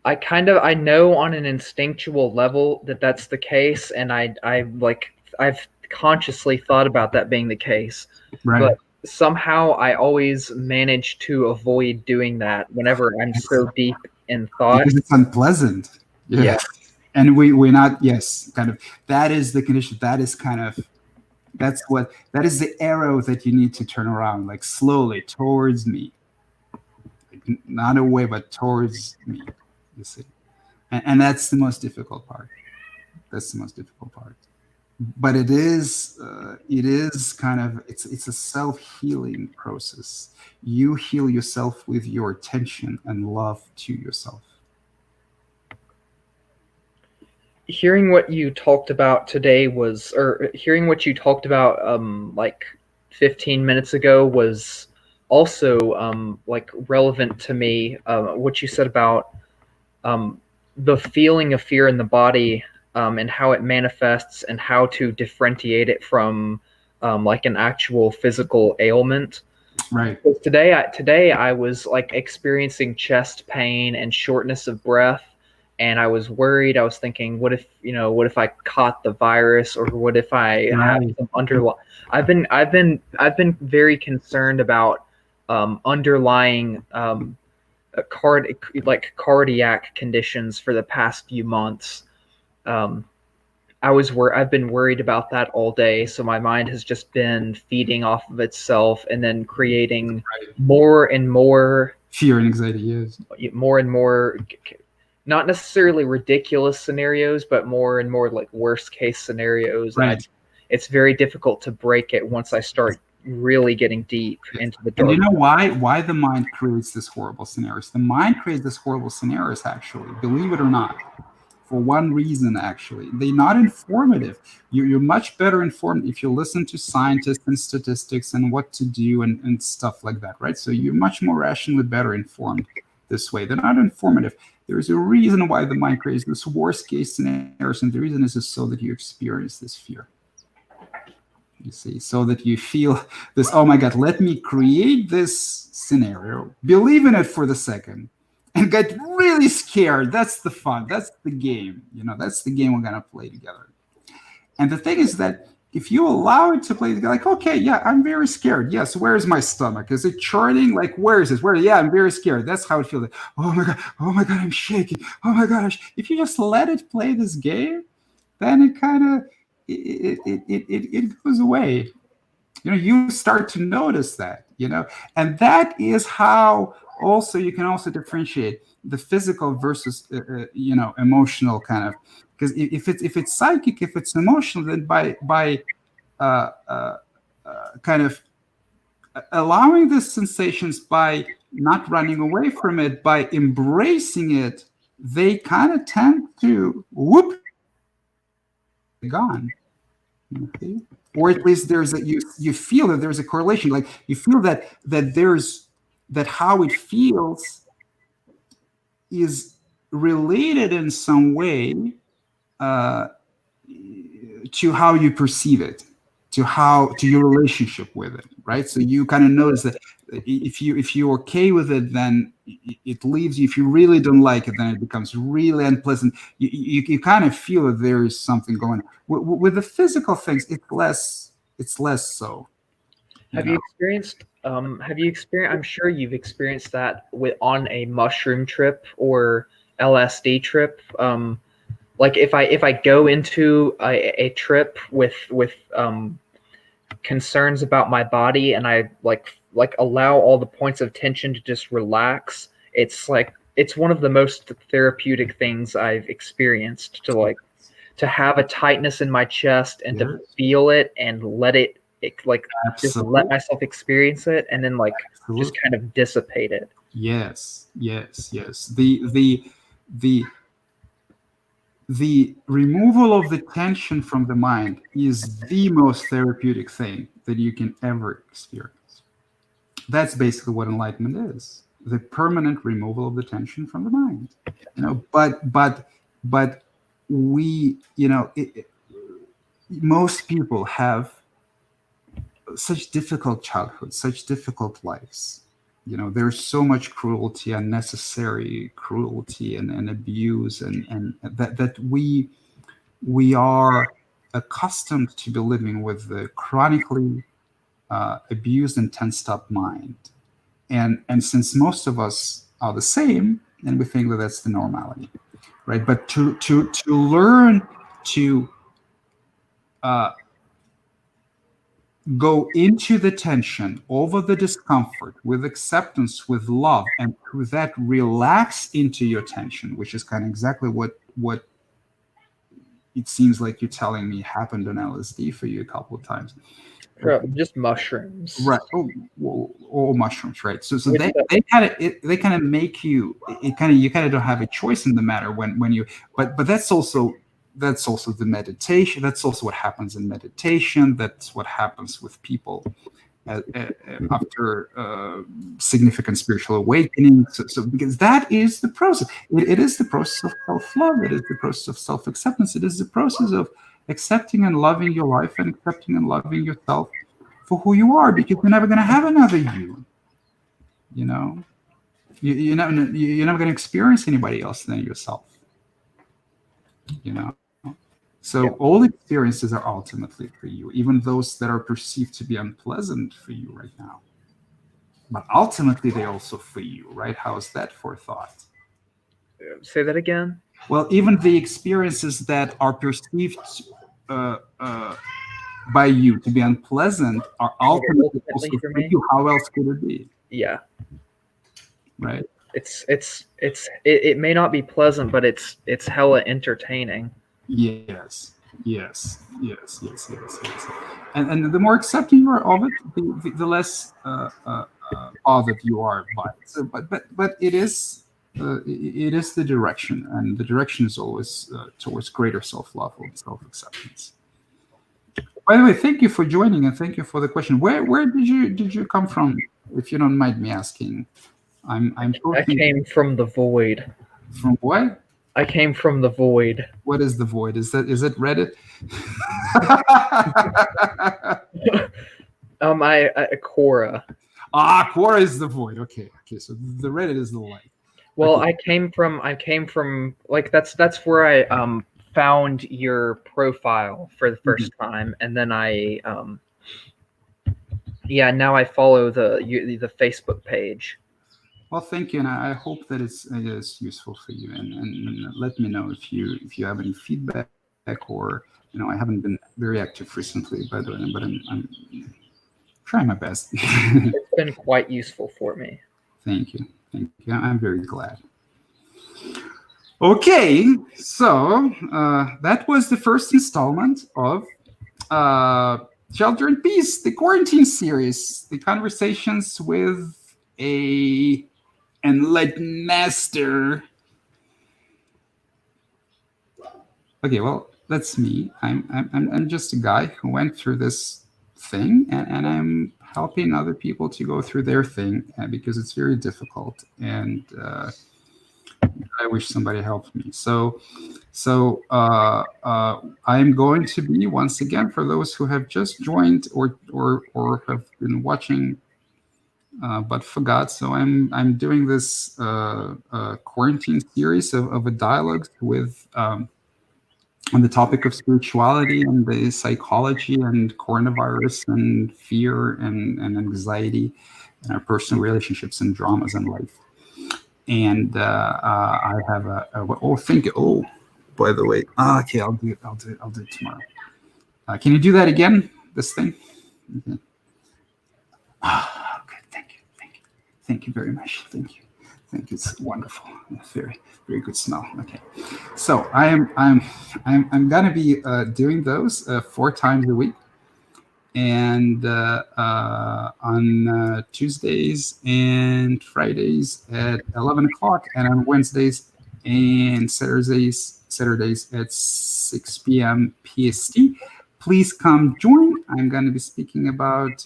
I know on an instinctual level that that's the case, and I've consciously thought about that being the case, Right. but somehow I always manage to avoid doing that whenever I'm so deep in thought. Because it's unpleasant. Yeah. And we're not, yes, kind of, that is the condition. That is kind of, that is the arrow that you need to turn around, like slowly towards me. Like, not away, but towards me, you see. And that's the most difficult part. That's the most difficult part. but it is kind of it's a self-healing process. You heal yourself with your attention and love to yourself. Hearing what you talked about today was, or hearing what you talked about like 15 minutes ago was also like relevant to me. What you said about the feeling of fear in the body, and how it manifests and how to differentiate it from like an actual physical ailment. Right. Because today I was like experiencing chest pain and shortness of breath, and I was worried. I was thinking, what if I caught the virus, or what if I have Right. some underlying? I've been very concerned about underlying cardiac conditions for the past few months. Um, I've been worried about that all day, so my mind has just been feeding off of itself and then creating more and more, Fear and anxiety, yes. more and more, not necessarily ridiculous scenarios, but more and more like worst case scenarios. Right. And it's very difficult to break it once I start really getting deep into the And dark. you know why the mind creates this horrible scenarios? The mind creates this horrible scenarios, actually, believe it or not, for one reason. Actually, they're not informative. You're much better informed if you listen to scientists and statistics and what to do and stuff like that, right? So you're much more rationally better informed this way. They're not informative. There's a reason why the mind creates this worst case scenarios, and the reason is just so that you experience this fear. You see, so that you feel this, oh my God, let me create this scenario, believe in it for the second, and get really scared. That's the fun. That's the game. That's the game we're going to play together. And the thing is that if you allow it to play together, like, okay, yeah, I'm very scared. Yes, where's my stomach? Is it churning? Like, where is this? Where? Yeah, I'm very scared. That's how it feels. Like, oh my God, I'm shaking. Oh my gosh. If you just let it play this game, then it kind of, it goes away. You start to notice that, and that is how also you can also differentiate the physical versus emotional kind of, because if it's psychic, if it's emotional, then by kind of allowing the sensations, by not running away from it, by embracing it, they kind of tend to gone. Okay. Or at least you feel that there's a correlation, like you feel that how it feels is related in some way to how you perceive it, to your relationship with it, right? So you kind of notice that if you're okay with it, then it leaves you. If you really don't like it, then it becomes really unpleasant. You kind of feel that there is something going on. With the physical things, it's less so. Have you experienced? I'm sure you've experienced that on a mushroom trip or LSD trip. Like if I go into a trip with concerns about my body, and I like allow all the points of tension to just relax, it's one of the most therapeutic things I've experienced, to have a tightness in my chest and to feel it and let it just let myself experience it, and then just kind of dissipate it. Yes. The removal of the tension from the mind is the most therapeutic thing that you can ever experience. That's basically what enlightenment is: the permanent removal of the tension from the mind. But we, most people have such difficult childhoods, such difficult lives. There's so much cruelty, unnecessary cruelty and abuse, and that we are accustomed to be living with the chronically abused and tensed up mind. And since most of us are the same, and we think that that's the normality, right? But to learn to go into the tension, over the discomfort, with acceptance, with love, and through that relax into your tension, which is kind of exactly what it seems like you're telling me happened on LSD for you a couple of times. Just mushrooms. Right. Oh, mushrooms. Right. So Which they kind of make you. You kind of don't have a choice in the matter when you. But that's also the meditation. That's also what happens in meditation. That's what happens with people after significant spiritual awakening. So because that is the process. It is the process of self-love. It is the process of self-acceptance. It is the process of accepting and loving your life and accepting and loving yourself for who you are, because you're never going to have another you. You know, you're never going to experience anybody else than yourself. You know. So all experiences are ultimately for you, even those that are perceived to be unpleasant for you right now. But ultimately, they're also for you, right? How is that for thought? Say that again. Well, even the experiences that are perceived by you to be unpleasant are ultimately also for you. How else could it be? Yeah. Right. It may not be pleasant, but it's hella entertaining. Yes. And the more accepting you are of it, the less bothered you are by it. So, but it is the direction, and the direction is always towards greater self-love and self-acceptance. By the way, thank you for joining, and thank you for the question. Where did you come from, if you don't mind me asking? I came from the void. From what? I came from the void. What is the void? Is it Reddit? Quora. Quora is the void. Okay. So the Reddit is the light. Well, okay. I came from like that's where I found your profile for the first time, and then I now I follow the Facebook page. Well, thank you, and I hope that it's useful for you. And let me know if you have any feedback, or I haven't been very active recently, by the way, but I'm trying my best. It's been quite useful for me. Thank you. I'm very glad. Okay, so that was the first installment of Shelter in Peace, the quarantine series, the conversations with a enlightened master. Okay, well, that's me. I'm just a guy who went through this thing, and I'm helping other people to go through their thing because it's very difficult, and I wish somebody helped me. So I'm going to be, once again, for those who have just joined or have been watching but forgot. So I'm doing this quarantine series of a dialogue with on the topic of spirituality and the psychology and coronavirus and fear and anxiety and our personal relationships and dramas in life. And I have by the way, okay, I'll do it tomorrow. Can you do that again? This thing? Okay. Good. Thank you very much. Thank you. It's wonderful. Very, very good smell. Okay. So I'm gonna be doing those 4 times a week, and on Tuesdays and Fridays at 11 o'clock, and on Wednesdays and Saturdays at 6 p.m. PST. Please come join. I'm going to be speaking about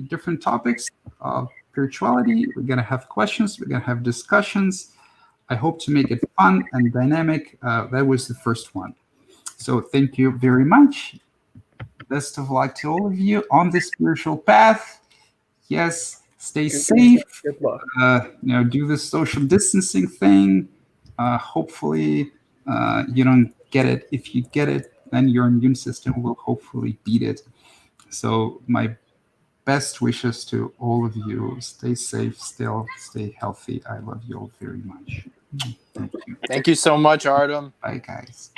different topics of spirituality. We're going to have questions. We're going to have discussions. I hope to make it fun and dynamic. That was the first one. So thank you very much. Best of luck to all of you on the spiritual path. Yes, stay safe. Good luck. Do the social distancing thing. Hopefully, you don't get it. If you get it, then your immune system will hopefully beat it. So my best wishes to all of you. Stay safe, stay healthy. I love you all very much. Thank you. Thank you so much, Artem. Bye, guys.